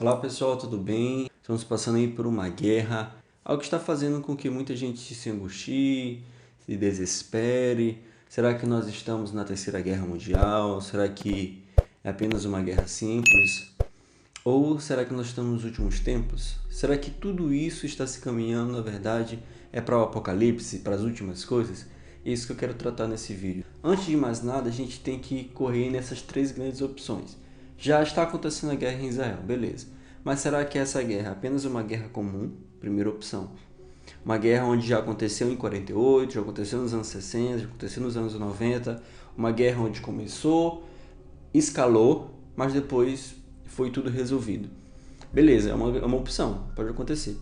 Olá pessoal, tudo bem? Estamos passando aí por uma guerra, algo que está fazendo com que muita gente se angustie, se desespere. Será que nós estamos na Terceira Guerra Mundial? Será que é apenas uma guerra simples? Ou será que nós estamos nos últimos tempos? Será que tudo isso está se caminhando, na verdade, é para o apocalipse, para as últimas coisas? É isso que eu quero tratar nesse vídeo. Antes de mais nada, a gente tem que correr nessas três grandes opções. Já está acontecendo a guerra em Israel, beleza. Mas será que essa guerra é apenas uma guerra comum? Primeira opção. Uma guerra onde já aconteceu em 48, já aconteceu nos anos 60, já aconteceu nos anos 90. Uma guerra onde começou, escalou, mas depois foi tudo resolvido. Beleza, é uma opção, pode acontecer.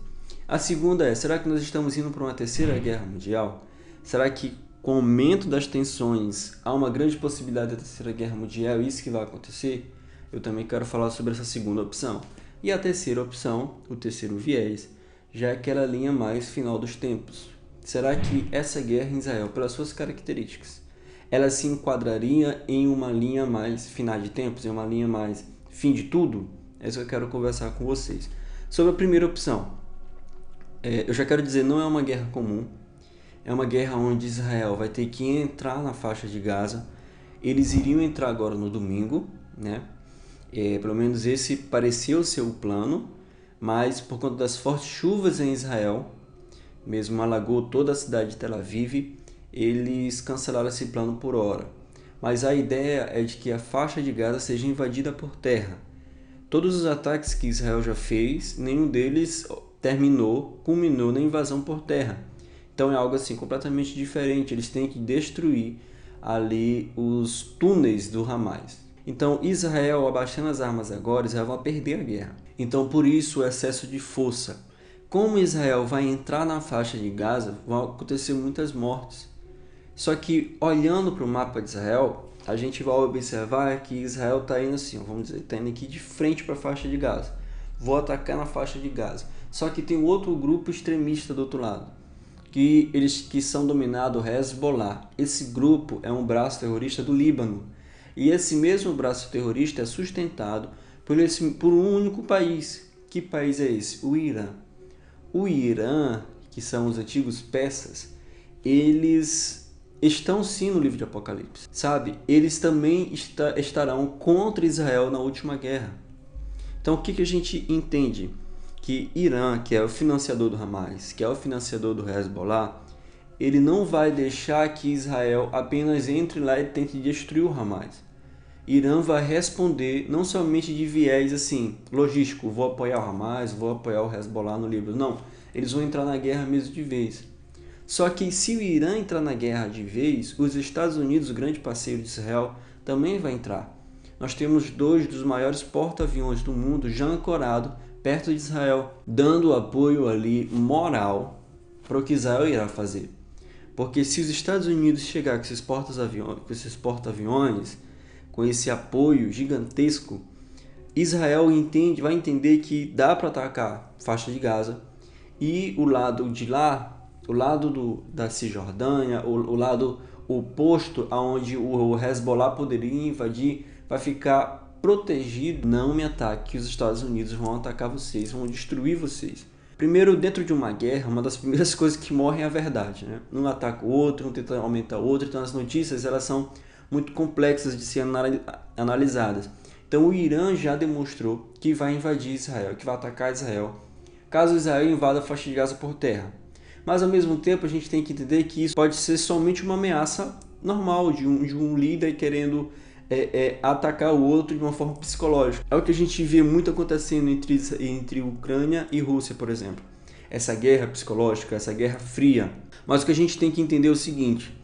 A segunda é, será que nós estamos indo para uma terceira guerra mundial? Será que com o aumento das tensões há uma grande possibilidade da terceira guerra mundial? É isso que vai acontecer? Eu também quero falar sobre essa segunda opção. E a terceira opção, o terceiro viés, já é aquela linha mais final dos tempos. Será que essa guerra em Israel, pelas suas características, ela se enquadraria em uma linha mais final de tempos, em uma linha mais fim de tudo? É isso que eu quero conversar com vocês. Sobre a primeira opção, eu já quero dizer, não é uma guerra comum, é uma guerra onde Israel vai ter que entrar na faixa de Gaza. Eles iriam entrar agora no domingo, né? Pelo menos esse pareceu ser o plano, mas por conta das fortes chuvas em Israel, mesmo alagou toda a cidade de Tel Aviv, eles cancelaram esse plano por hora. Mas a ideia é de que a faixa de Gaza seja invadida por terra. Todos os ataques que Israel já fez, nenhum deles culminou na invasão por terra. Então é algo assim completamente diferente. Eles têm que destruir ali os túneis do Hamas. Então Israel, abaixando as armas agora, Israel vai perder a guerra. Então por isso o excesso de força. Como Israel vai entrar na faixa de Gaza, vão acontecer muitas mortes. Só que olhando para o mapa de Israel, a gente vai observar que Israel está indo assim, vamos dizer, está indo aqui de frente para a faixa de Gaza. Vou atacar na faixa de Gaza. Só que tem outro grupo extremista do outro lado, que são dominados Hezbollah. Esse grupo é um braço terrorista do Líbano. E esse mesmo braço terrorista é sustentado por um único país. Que país é esse? O Irã. O Irã, que são os antigos persas, eles estão sim no livro de Apocalipse, sabe? Eles também estarão contra Israel na última guerra. Então o que a gente entende? Que Irã, que é o financiador do Hamas, que é o financiador do Hezbollah, ele não vai deixar que Israel apenas entre lá e tente destruir o Hamas. Irã vai responder não somente de viés assim, logístico, vou apoiar o Hamas, vou apoiar o Hezbollah no Líbano. Não, eles vão entrar na guerra mesmo de vez. Só que se o Irã entrar na guerra de vez, os Estados Unidos, o grande parceiro de Israel, também vai entrar. Nós temos dois dos maiores porta-aviões do mundo já ancorados perto de Israel, dando apoio ali moral para o que Israel irá fazer. Porque se os Estados Unidos chegar com esses porta-aviões, com esse apoio gigantesco, Israel vai entender que dá para atacar a faixa de Gaza e o lado de lá, o lado da Cisjordânia, o lado oposto aonde o Hezbollah poderia invadir, vai ficar protegido. Não me ataque, que os Estados Unidos vão atacar vocês, vão destruir vocês. Primeiro, dentro de uma guerra, uma das primeiras coisas que morrem é a verdade, né? Um ataca o outro, um tenta aumentar o outro, então as notícias elas são muito complexas de ser analisadas. Então o Irã já demonstrou que vai invadir Israel, que vai atacar Israel, caso Israel invada a faixa de Gaza por terra. Mas ao mesmo tempo a gente tem que entender que isso pode ser somente uma ameaça normal de um líder querendo atacar o outro de uma forma psicológica. É o que a gente vê muito acontecendo entre Ucrânia e Rússia, por exemplo. Essa guerra psicológica, essa guerra fria. Mas o que a gente tem que entender é o seguinte: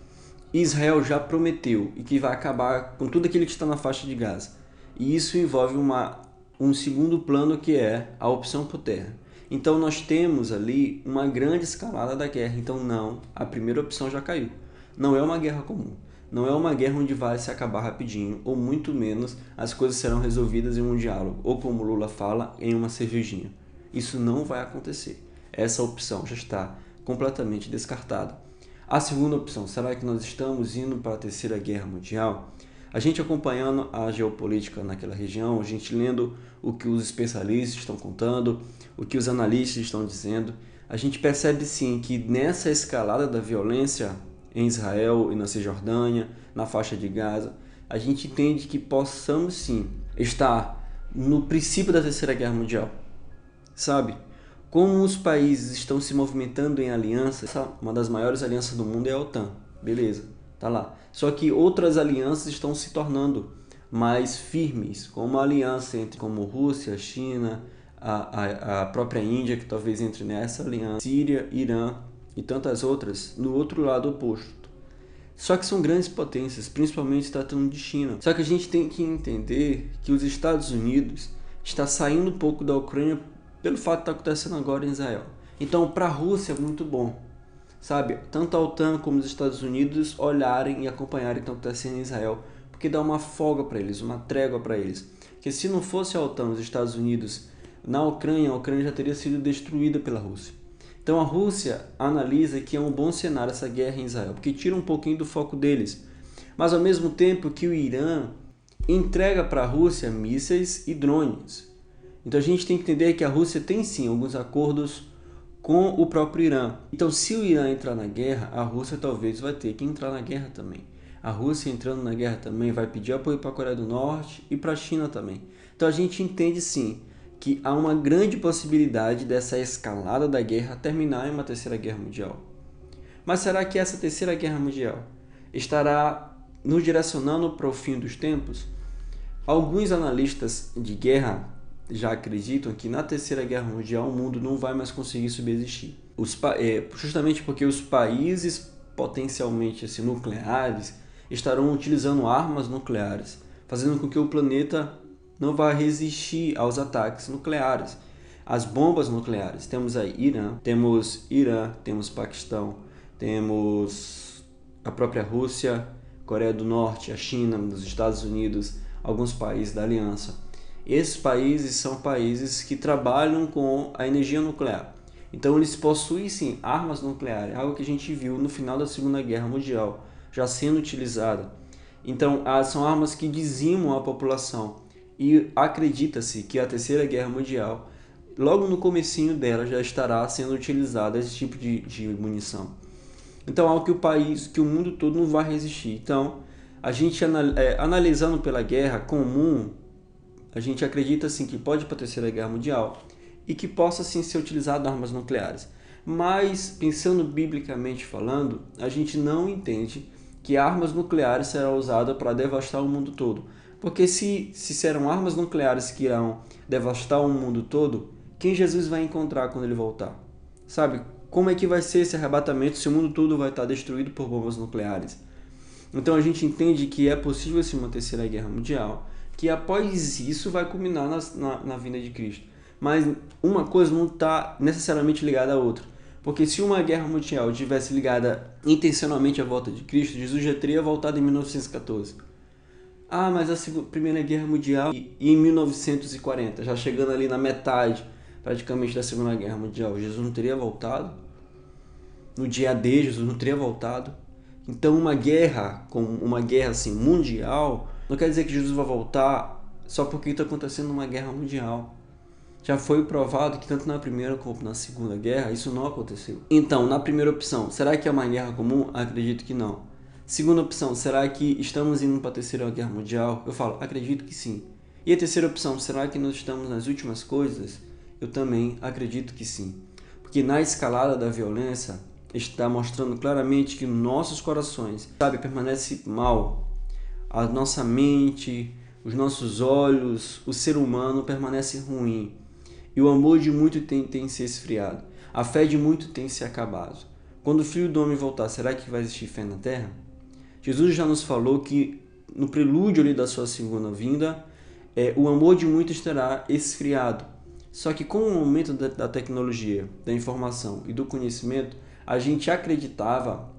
Israel já prometeu e que vai acabar com tudo aquilo que está na faixa de Gaza. E isso envolve um segundo plano, que é a opção por terra. Então nós temos ali uma grande escalada da guerra. Então não, a primeira opção já caiu. Não é uma guerra comum. Não é uma guerra onde vai se acabar rapidinho, ou muito menos as coisas serão resolvidas em um diálogo, ou como Lula fala, em uma cervejinha. Isso não vai acontecer. Essa opção já está completamente descartada. A segunda opção, será que nós estamos indo para a Terceira Guerra Mundial? A gente acompanhando a geopolítica naquela região, a gente lendo o que os especialistas estão contando, o que os analistas estão dizendo, a gente percebe sim que nessa escalada da violência em Israel e na Cisjordânia, na faixa de Gaza, a gente entende que possamos sim estar no princípio da Terceira Guerra Mundial. Sabe? Como os países estão se movimentando em alianças, uma das maiores alianças do mundo é a OTAN, beleza, tá lá. Só que outras alianças estão se tornando mais firmes, como a aliança entre como Rússia, China, a própria Índia, que talvez entre nessa aliança, Síria, Irã e tantas outras, no outro lado oposto. Só que são grandes potências, principalmente tratando de China. Só que a gente tem que entender que os Estados Unidos está saindo um pouco da Ucrânia pelo fato que está acontecendo agora em Israel. Então, para a Rússia é muito bom, sabe? Tanto a OTAN como os Estados Unidos olharem e acompanharem o que está acontecendo em Israel, porque dá uma folga para eles, uma trégua para eles. Porque se não fosse a OTAN, os Estados Unidos na Ucrânia, a Ucrânia já teria sido destruída pela Rússia. Então a Rússia analisa que é um bom cenário essa guerra em Israel, porque tira um pouquinho do foco deles. Mas ao mesmo tempo que o Irã entrega para a Rússia mísseis e drones. Então a gente tem que entender que a Rússia tem sim alguns acordos com o próprio Irã. Então se o Irã entrar na guerra, a Rússia talvez vai ter que entrar na guerra também. A Rússia entrando na guerra também vai pedir apoio para a Coreia do Norte e para a China também. Então a gente entende sim que há uma grande possibilidade dessa escalada da guerra terminar em uma terceira guerra mundial. Mas será que essa terceira guerra mundial estará nos direcionando para o fim dos tempos? Alguns analistas de guerra já acreditam que na terceira guerra mundial o mundo não vai mais conseguir subsistir. Justamente porque os países potencialmente assim, nucleares estarão utilizando armas nucleares, fazendo com que o planeta não vai resistir aos ataques nucleares, às bombas nucleares. Temos aí Irã, temos Paquistão, temos a própria Rússia, Coreia do Norte, a China, os Estados Unidos, alguns países da aliança. Esses países são países que trabalham com a energia nuclear. Então eles possuem sim armas nucleares, algo que a gente viu no final da Segunda Guerra Mundial, já sendo utilizada. Então são armas que dizimam a população. E acredita-se que a Terceira Guerra Mundial, logo no comecinho dela, já estará sendo utilizada esse tipo de munição. Então, algo que o mundo todo não vai resistir. Então, a gente analisando pela guerra comum, a gente acredita sim que pode ir para a Terceira Guerra Mundial e que possa sim ser utilizado armas nucleares. Mas, pensando biblicamente falando, a gente não entende que armas nucleares serão usadas para devastar o mundo todo. Porque se serão armas nucleares que irão devastar o mundo todo, quem Jesus vai encontrar quando ele voltar? Sabe? Como é que vai ser esse arrebatamento se o mundo todo vai estar destruído por bombas nucleares? Então a gente entende que é possível sim uma terceira guerra mundial, que após isso vai culminar na vinda de Cristo. Mas uma coisa não está necessariamente ligada à outra. Porque se uma guerra mundial estivesse ligada intencionalmente à volta de Cristo, Jesus já teria voltado em 1914. Mas a Primeira Guerra Mundial e em 1940, já chegando ali na metade praticamente da Segunda Guerra Mundial, Jesus não teria voltado? No dia D, Jesus não teria voltado? Então uma guerra assim, mundial, não quer dizer que Jesus vai voltar só porque está acontecendo uma guerra mundial. Já foi provado que tanto na Primeira como na Segunda Guerra isso não aconteceu. Então, na primeira opção, será que é uma guerra comum? Acredito que não. Segunda opção, será que estamos indo para a Terceira Guerra Mundial? Eu falo, acredito que sim. E a terceira opção, será que nós estamos nas últimas coisas? Eu também acredito que sim. Porque na escalada da violência, está mostrando claramente que nossos corações, permanece mal. A nossa mente, os nossos olhos, o ser humano permanece ruim. E o amor de muito tem se esfriado. A fé de muito tem se acabado. Quando o Filho do Homem voltar, será que vai existir fé na terra? Jesus já nos falou que no prelúdio ali da sua segunda vinda, o amor de muitos terá esfriado. Só que com o aumento da tecnologia, da informação e do conhecimento, a gente acreditava,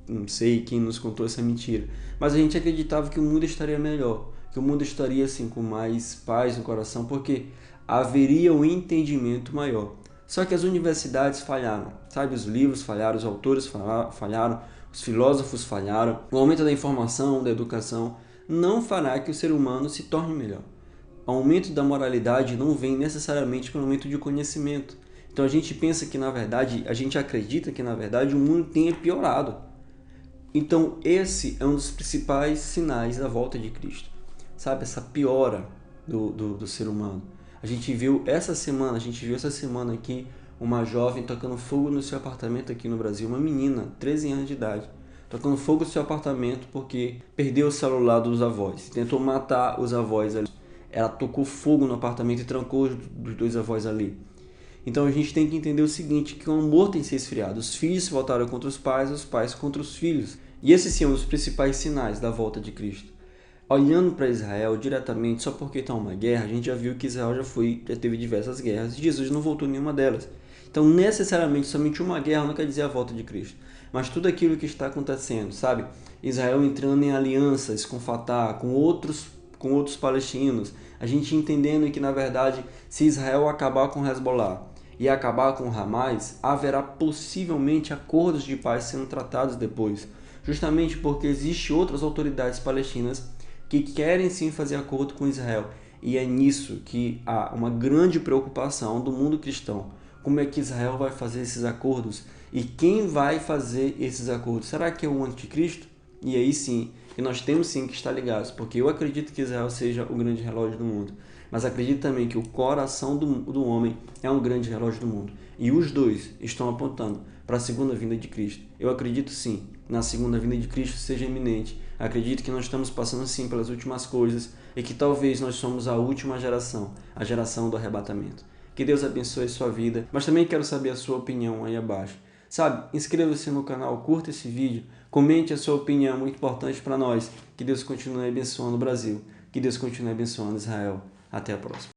não sei quem nos contou essa mentira, mas a gente acreditava que o mundo estaria melhor, que o mundo estaria assim com mais paz no coração, porque haveria um entendimento maior. Só que as universidades falharam, os livros falharam, os autores falharam, os filósofos falharam, o aumento da informação, da educação não fará que o ser humano se torne melhor. O aumento da moralidade não vem necessariamente pelo aumento de conhecimento. Então a gente pensa que, na verdade, a gente acredita que, na verdade, o mundo tenha piorado. Então esse é um dos principais sinais da volta de Cristo. Sabe, essa piora do ser humano. A gente viu essa semana aqui uma jovem tocando fogo no seu apartamento aqui no Brasil, uma menina, 13 anos de idade, tocando fogo no seu apartamento porque perdeu o celular dos avós, tentou matar os avós ali. Ela tocou fogo no apartamento e trancou os dois avós ali. Então a gente tem que entender o seguinte, que o amor tem se esfriado. Os filhos se voltaram contra os pais contra os filhos. E esses são os principais sinais da volta de Cristo. Olhando para Israel diretamente, só porque está uma guerra, a gente já viu que Israel já teve diversas guerras e Jesus não voltou em nenhuma delas. Então, necessariamente, somente uma guerra não quer dizer a volta de Cristo. Mas tudo aquilo que está acontecendo, sabe? Israel entrando em alianças com Fatah, com outros palestinos. A gente entendendo que, na verdade, se Israel acabar com Hezbollah e acabar com Hamas, haverá possivelmente acordos de paz sendo tratados depois. Justamente porque existem outras autoridades palestinas que querem sim fazer acordo com Israel. E é nisso que há uma grande preocupação do mundo cristão. Como é que Israel vai fazer esses acordos? E quem vai fazer esses acordos? Será que é o anticristo? E aí sim, que nós temos sim que estar ligados, porque eu acredito que Israel seja o grande relógio do mundo. Mas acredito também que o coração do homem é um grande relógio do mundo. E os dois estão apontando para a segunda vinda de Cristo. Eu acredito sim, na segunda vinda de Cristo seja iminente. Acredito que nós estamos passando sim pelas últimas coisas e que talvez nós somos a última geração, a geração do arrebatamento. Que Deus abençoe a sua vida, mas também quero saber a sua opinião aí abaixo. Sabe, inscreva-se no canal, curta esse vídeo, comente a sua opinião, muito importante para nós. Que Deus continue abençoando o Brasil, que Deus continue abençoando Israel. Até a próxima.